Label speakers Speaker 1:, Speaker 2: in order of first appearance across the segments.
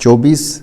Speaker 1: 24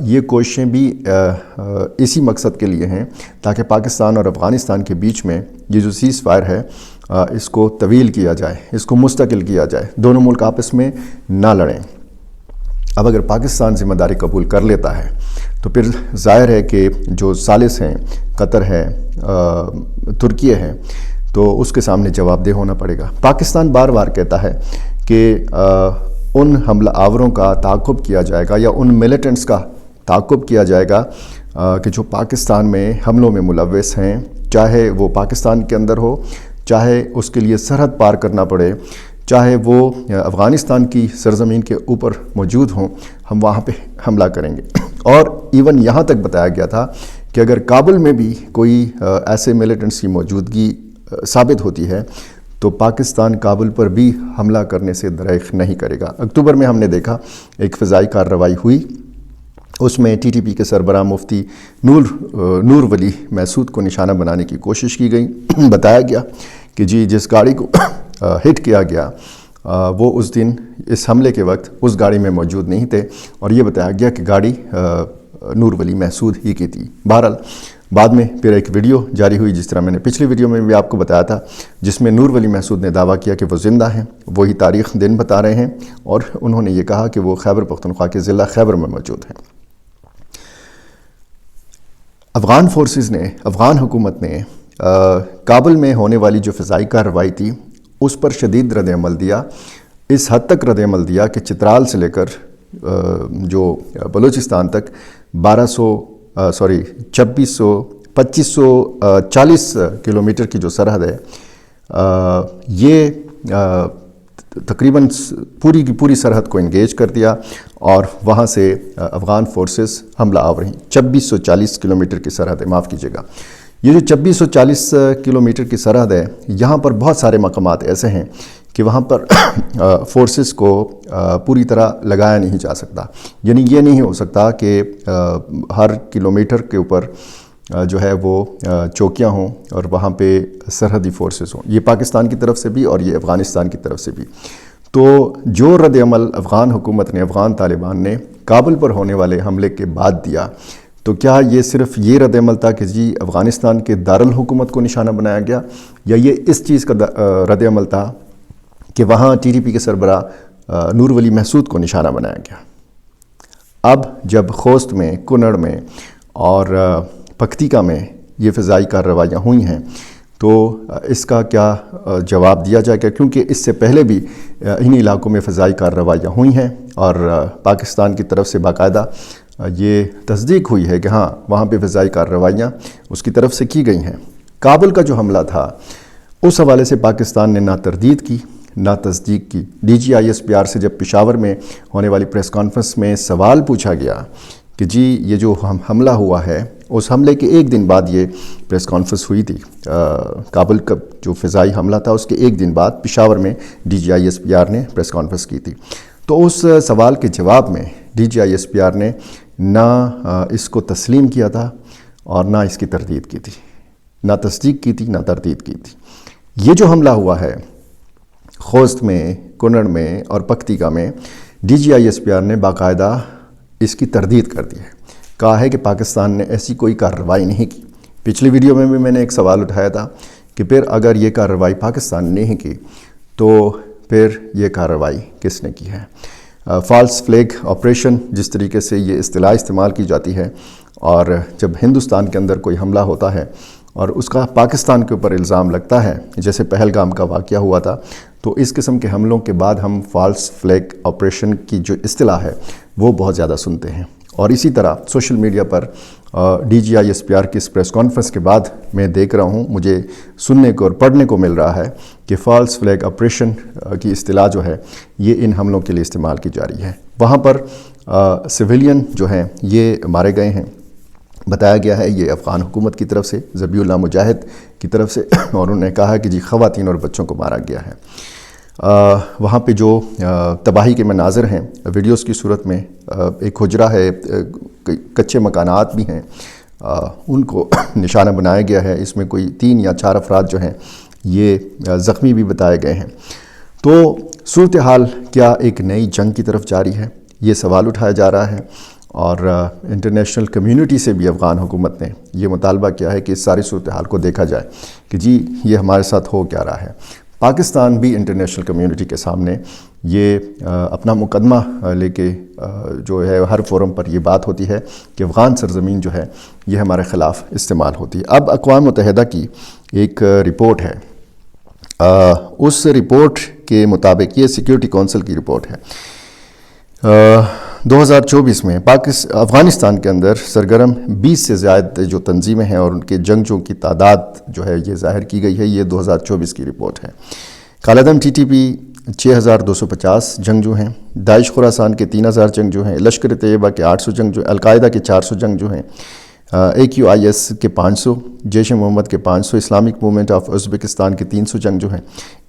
Speaker 1: یہ کوششیں بھی اسی مقصد کے لیے ہیں تاکہ پاکستان اور افغانستان کے بیچ میں یہ جو سیز فائر ہے اس کو طویل کیا جائے، اس کو مستقل کیا جائے، دونوں ملک آپس میں نہ لڑیں۔ اب اگر پاکستان ذمہ داری قبول کر لیتا ہے تو پھر ظاہر ہے کہ جو ثالث ہیں، قطر ہے، ترکیہ ہے، تو اس کے سامنے جواب دہ ہونا پڑے گا۔ پاکستان بار بار کہتا ہے کہ ان حملہ آوروں کا تعاقب کیا جائے گا یا ان ملیٹنٹس کا تعاقب کیا جائے گا کہ جو پاکستان میں حملوں میں ملوث ہیں، چاہے وہ پاکستان کے اندر ہو، چاہے اس کے لیے سرحد پار کرنا پڑے، چاہے وہ افغانستان کی سرزمین کے اوپر موجود ہوں، ہم وہاں پہ حملہ کریں گے۔ اور ایون یہاں تک بتایا گیا تھا کہ اگر کابل میں بھی کوئی ایسے ملیٹنٹس کی موجودگی ثابت ہوتی ہے تو پاکستان کابل پر بھی حملہ کرنے سے دریغ نہیں کرے گا۔ اکتوبر میں ہم نے دیکھا ایک فضائی کارروائی ہوئی، اس میں ٹی ٹی پی کے سربراہ مفتی نور ولی محسود کو نشانہ بنانے کی کوشش کی گئی۔ بتایا گیا کہ جی جس گاڑی کو ہٹ کیا گیا وہ اس دن اس حملے کے وقت اس گاڑی میں موجود نہیں تھے، اور یہ بتایا گیا کہ گاڑی نور ولی محسود ہی کی تھی۔ بہرحال بعد میں پھر ایک ویڈیو جاری ہوئی، جس طرح میں نے پچھلی ویڈیو میں بھی آپ کو بتایا تھا، جس میں نور ولی محسود نے دعویٰ کیا کہ وہ زندہ ہیں، وہی تاریخ دن بتا رہے ہیں، اور انہوں نے یہ کہا کہ وہ خیبر پختونخوا کے ضلع خیبر میں موجود ہیں۔ افغان فورسز نے، افغان حکومت نے کابل میں ہونے والی جو فضائی کارروائی تھی اس پر شدید رد عمل دیا، اس حد تک رد عمل دیا کہ چترال سے لے کر جو بلوچستان تک 2540 کلومیٹر کی جو سرحد ہے، یہ تقریباً پوری کی پوری سرحد کو انگیج کر دیا، اور وہاں سے افغان فورسز حملہ آور ہیں۔ 2640 کلومیٹر کی سرحد ہے، معاف کیجیے گا، یہ جو 2640 کلومیٹر کی سرحد ہے، یہاں پر بہت سارے مقامات ایسے ہیں کہ وہاں پر فورسز کو پوری طرح لگایا نہیں جا سکتا، یعنی یہ نہیں ہو سکتا کہ ہر کلومیٹر کے اوپر جو ہے وہ چوکیاں ہوں اور وہاں پہ سرحدی فورسز ہوں، یہ پاکستان کی طرف سے بھی اور یہ افغانستان کی طرف سے بھی۔ تو جو رد عمل افغان حکومت نے، افغان طالبان نے کابل پر ہونے والے حملے کے بعد دیا، تو کیا یہ صرف یہ رد عمل تھا کہ جی افغانستان کے دارالحکومت کو نشانہ بنایا گیا، یا یہ اس چیز کا رد عمل تھا کہ وہاں ٹی ٹی پی کے سربراہ نور ولی محسود کو نشانہ بنایا گیا؟ اب جب خوست میں، کنڑ میں اور پکتیکا میں یہ فضائی کارروائیاں ہوئی ہیں تو اس کا کیا جواب دیا جائے گا؟ کیونکہ اس سے پہلے بھی انہی علاقوں میں فضائی کارروائیاں ہوئی ہیں، اور پاکستان کی طرف سے باقاعدہ یہ تصدیق ہوئی ہے کہ ہاں وہاں پہ فضائی کارروائیاں اس کی طرف سے کی گئی ہیں۔ کابل کا جو حملہ تھا اس حوالے سے پاکستان نے نہ تردید کی نہ تصدیق کی۔ D G I S P R سے جب پشاور میں ہونے والی پریس کانفرنس میں سوال پوچھا گیا کہ جی یہ جو حملہ ہوا ہے، اس حملے کے ایک دن بعد یہ پریس کانفرنس ہوئی تھی، کابل کا جو فضائی حملہ تھا اس کے ایک دن بعد پشاور میں D G I S P R نے پریس کانفرنس کی تھی، تو اس سوال کے جواب میں D G I S P R نے نہ اس کو تسلیم کیا تھا اور نہ اس کی تردید کی تھی، نہ تصدیق کی تھی نہ تردید کی تھی۔ یہ جو حملہ ہوا ہے خوست میں، کنڑ میں اور پکتیکا میں، D G I S P R نے باقاعدہ اس کی تردید کر دی ہے، کہا ہے کہ پاکستان نے ایسی کوئی کارروائی نہیں کی۔ پچھلی ویڈیو میں بھی میں نے ایک سوال اٹھایا تھا کہ پھر اگر یہ کارروائی پاکستان نے نہیں کی تو پھر یہ کارروائی کس نے کی ہے؟ فالس فلیگ آپریشن جس طریقے سے یہ اصطلاح استعمال کی جاتی ہے، اور جب ہندوستان کے اندر کوئی حملہ ہوتا ہے اور اس کا پاکستان کے اوپر الزام لگتا ہے، جیسے پہلگام کا واقعہ ہوا تھا، تو اس قسم کے حملوں کے بعد ہم فالس فلیگ آپریشن کی جو اصطلاح ہے وہ بہت زیادہ سنتے ہیں۔ اور اسی طرح سوشل میڈیا پر D G I S P R کی اس پریس کانفرنس کے بعد میں دیکھ رہا ہوں، مجھے سننے کو اور پڑھنے کو مل رہا ہے کہ فالس فلیگ آپریشن کی اصطلاح جو ہے یہ ان حملوں کے لیے استعمال کی جا رہی ہے۔ وہاں پر سویلین جو ہیں یہ مارے گئے ہیں، بتایا گیا ہے یہ افغان حکومت کی طرف سے، ذبیح اللہ مجاہد کی طرف سے، اور انہوں نے کہا کہ جی خواتین اور بچوں کو مارا گیا ہے۔ وہاں پہ جو تباہی کے مناظر ہیں ویڈیوز کی صورت میں، ایک حجرہ ہے، کچے مکانات بھی ہیں، ان کو نشانہ بنایا گیا ہے، اس میں کوئی 3 یا 4 افراد جو ہیں یہ زخمی بھی بتائے گئے ہیں۔ تو صورتحال کیا ایک نئی جنگ کی طرف جاری ہے؟ یہ سوال اٹھایا جا رہا ہے، اور انٹرنیشنل کمیونٹی سے بھی افغان حکومت نے یہ مطالبہ کیا ہے کہ اس ساری صورتحال کو دیکھا جائے کہ جی یہ ہمارے ساتھ ہو کیا رہا ہے۔ پاکستان بھی انٹرنیشنل کمیونٹی کے سامنے یہ اپنا مقدمہ لے کے جو ہے ہر فورم پر یہ بات ہوتی ہے کہ افغان سرزمین جو ہے یہ ہمارے خلاف استعمال ہوتی ہے۔ اب اقوام متحدہ کی ایک رپورٹ ہے، اس رپورٹ کے مطابق یہ سیکیورٹی کونسل کی رپورٹ ہے، 2024 میں افغانستان کے اندر سرگرم 20 سے زائد جو تنظیمیں ہیں اور ان کے جنگجوؤں کی تعداد جو ہے یہ ظاہر کی گئی ہے، یہ 2024 کی رپورٹ ہے۔ کالعدم TTP 6250 جنگجو ہیں، داعش خراسان کے 3000 جنگجو ہیں، لشکر طیبہ کے 800 جنگجو، القاعدہ کے 400 جنگجو ہیں، AQIS کے 500، جیش محمد کے 500، اسلامک موومنٹ آف ازبکستان کے 300 جنگجو ہیں،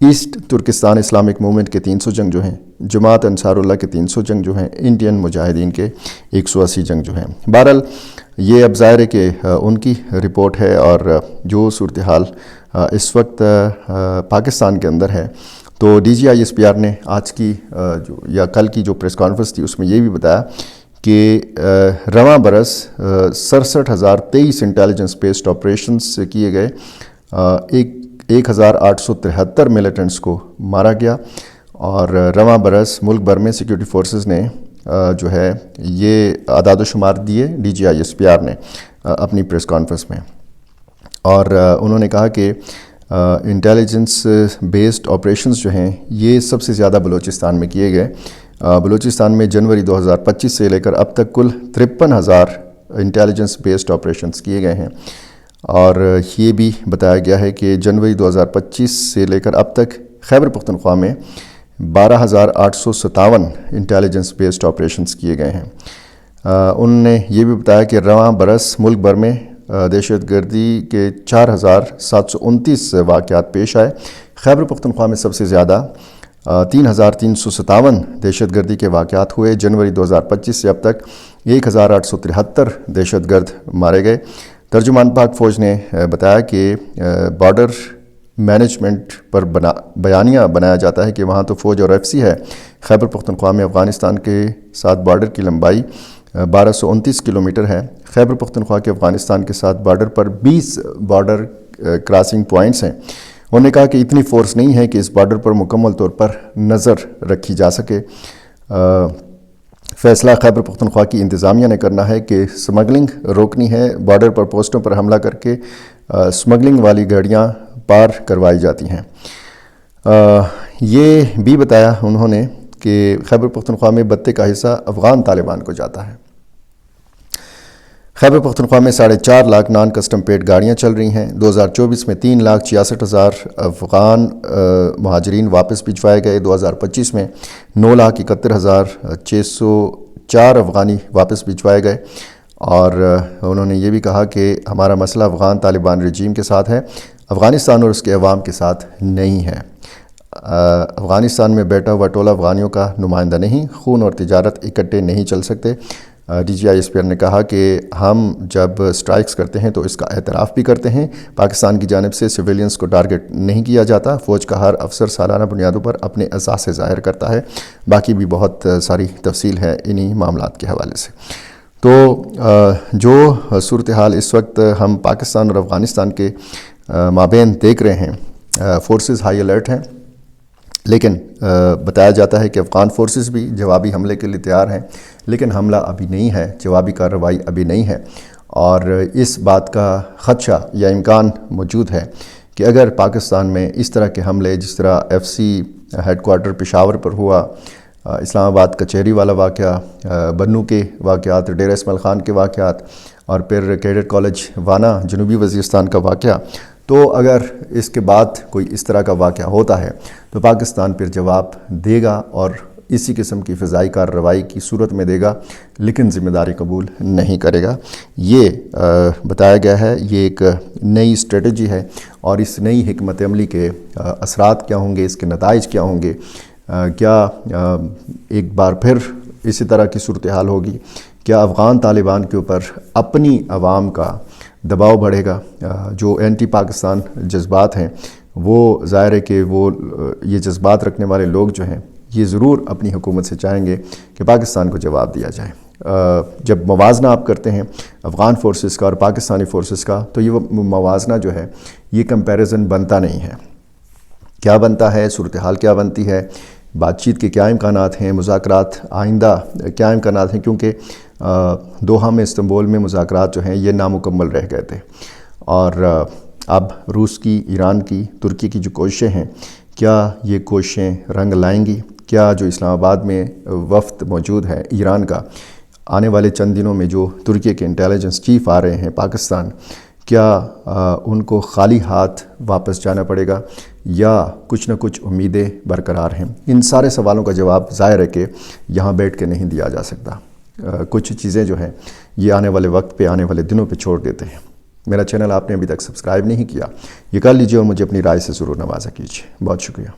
Speaker 1: ایسٹ ترکستان اسلامک موومنٹ کے 300 جنگجو ہیں، جماعت انصار اللہ کے 300 جنگجو ہیں، انڈین مجاہدین کے 180 جنگجو ہیں۔ بہرحال یہ اب ظاہر ہے کہ ان کی رپورٹ ہے، اور جو صورتحال اس وقت پاکستان کے اندر ہے، تو DGISPR نے آج کی یا کل کی جو پریس کانفرنس تھی اس میں یہ بھی بتایا کہ رواں برس 67,023 انٹیلیجنس بیسڈ آپریشنز کیے گئے، 1873 ملیٹنٹس کو مارا گیا، اور رواں برس ملک بھر میں سیکیورٹی فورسز نے جو ہے یہ اعداد و شمار دیے DGISPR نے اپنی پریس کانفرنس میں، اور انہوں نے کہا کہ انٹیلیجنس بیسڈ آپریشنز جو ہیں یہ سب سے زیادہ بلوچستان میں کیے گئے۔ بلوچستان میں جنوری 2025 سے لے کر اب تک کل 53,000 انٹیلیجنس بیسڈ آپریشنز کیے گئے ہیں، اور یہ بھی بتایا گیا ہے کہ جنوری 2025 سے لے کر اب تک خیبر پختونخوا میں 12,857 انٹیلیجنس بیسڈ آپریشنز کیے گئے ہیں۔ انہوں نے یہ بھی بتایا کہ رواں برس ملک بھر میں دہشت گردی کے 4,729 واقعات پیش آئے۔ خیبر پختونخوا میں سب سے زیادہ 3,357 دہشت گردی کے واقعات ہوئے۔ جنوری 2025 سے اب تک 1,873 دہشت گرد مارے گئے۔ ترجمان پاک فوج نے بتایا کہ بارڈر مینجمنٹ پر بیانیہ بنایا جاتا ہے کہ وہاں تو فوج اور FC ہے، خیبر پختونخوا میں افغانستان کے ساتھ بارڈر کی لمبائی 1229 کلومیٹر ہے۔ خیبر پختونخوا کے افغانستان کے ساتھ بارڈر پر 20 بارڈر کراسنگ پوائنٹس ہیں۔ انہوں نے کہا کہ اتنی فورس نہیں ہے کہ اس بارڈر پر مکمل طور پر نظر رکھی جا سکے۔ فیصلہ خیبر پختونخوا کی انتظامیہ نے کرنا ہے کہ سمگلنگ روکنی ہے، بارڈر پر پوسٹوں پر حملہ کر کے سمگلنگ والی گاڑیاں پار کروائی جاتی ہیں۔ یہ بھی بتایا انہوں نے کہ خیبر پختونخوا میں 32 کا حصہ افغان طالبان کو جاتا ہے۔ خیبر پختونخوا میں 4.5 لاکھ نان کسٹم پیڈ گاڑیاں چل رہی ہیں۔ 2024 میں 3,66,000 افغان مہاجرین واپس بھجوائے گئے۔ 2025 میں 9,71,604 افغانی واپس بھجوائے گئے، اور انہوں نے یہ بھی کہا کہ ہمارا مسئلہ افغان طالبان رجیم کے ساتھ ہے، افغانستان اور اس کے عوام کے ساتھ نہیں ہے۔ افغانستان میں بیٹھا ہوا ٹولہ افغانیوں کا نمائندہ نہیں، خون اور تجارت اکٹھے نہیں چل سکتے۔ DGISPR نے کہا کہ ہم جب سٹرائکس کرتے ہیں تو اس کا اعتراف بھی کرتے ہیں، پاکستان کی جانب سے سویلینز کو ٹارگٹ نہیں کیا جاتا، فوج کا ہر افسر سالانہ بنیادوں پر اپنے احساس سے ظاہر کرتا ہے۔ باقی بھی بہت ساری تفصیل ہے انہی معاملات کے حوالے سے۔ تو جو صورتحال اس وقت ہم پاکستان اور افغانستان کے مابین دیکھ رہے ہیں، فورسز ہائی الرٹ ہیں، لیکن بتایا جاتا ہے کہ افغان فورسز بھی جوابی حملے کے لیے تیار ہیں، لیکن حملہ ابھی نہیں ہے، جوابی کارروائی ابھی نہیں ہے، اور اس بات کا خدشہ یا امکان موجود ہے کہ اگر پاکستان میں اس طرح کے حملے جس طرح FC ہیڈ کوارٹر پشاور پر ہوا، اسلام آباد کچہری والا واقعہ، بنو کے واقعات، ڈیرہ اسماعیل خان کے واقعات، اور پھر کیڈٹ کالج وانا جنوبی وزیرستان کا واقعہ، تو اگر اس کے بعد کوئی اس طرح کا واقعہ ہوتا ہے تو پاکستان پھر جواب دے گا، اور اسی قسم کی فضائی کارروائی کی صورت میں دے گا، لیکن ذمہ داری قبول نہیں کرے گا۔ یہ بتایا گیا ہے، یہ ایک نئی اسٹریٹجی ہے، اور اس نئی حکمت عملی کے اثرات کیا ہوں گے، اس کے نتائج کیا ہوں گے، کیا ایک بار پھر اسی طرح کی صورتحال ہوگی، کیا افغان طالبان کے اوپر اپنی عوام کا دباؤ بڑھے گا، جو اینٹی پاکستان جذبات ہیں، وہ ظاہر ہے کہ وہ یہ جذبات رکھنے والے لوگ جو ہیں یہ ضرور اپنی حکومت سے چاہیں گے کہ پاکستان کو جواب دیا جائے۔ جب موازنہ آپ کرتے ہیں افغان فورسز کا اور پاکستانی فورسز کا، تو یہ موازنہ جو ہے یہ کمپیریزن بنتا نہیں ہے۔ کیا بنتا ہے، صورتحال کیا بنتی ہے، بات چیت کے کیا امکانات ہیں، مذاکرات آئندہ کیا امکانات ہیں، کیونکہ دوحہ میں، استنبول میں مذاکرات جو ہیں یہ نامکمل رہ گئے تھے، اور اب روس کی، ایران کی، ترکی کی جو کوششیں ہیں، کیا یہ کوششیں رنگ لائیں گی؟ کیا جو اسلام آباد میں وفد موجود ہے ایران کا، آنے والے چند دنوں میں جو ترکی کے انٹیلیجنس چیف آ رہے ہیں پاکستان، کیا ان کو خالی ہاتھ واپس جانا پڑے گا یا کچھ نہ کچھ امیدیں برقرار ہیں؟ ان سارے سوالوں کا جواب ظاہر ہے کہ یہاں بیٹھ کے نہیں دیا جا سکتا۔ کچھ چیزیں جو ہیں یہ آنے والے وقت پہ، آنے والے دنوں پہ چھوڑ دیتے ہیں۔ میرا چینل آپ نے ابھی تک سبسکرائب نہیں کیا، یہ کر لیجئے اور مجھے اپنی رائے سے ضرور نوازا کیجئے۔ بہت شکریہ۔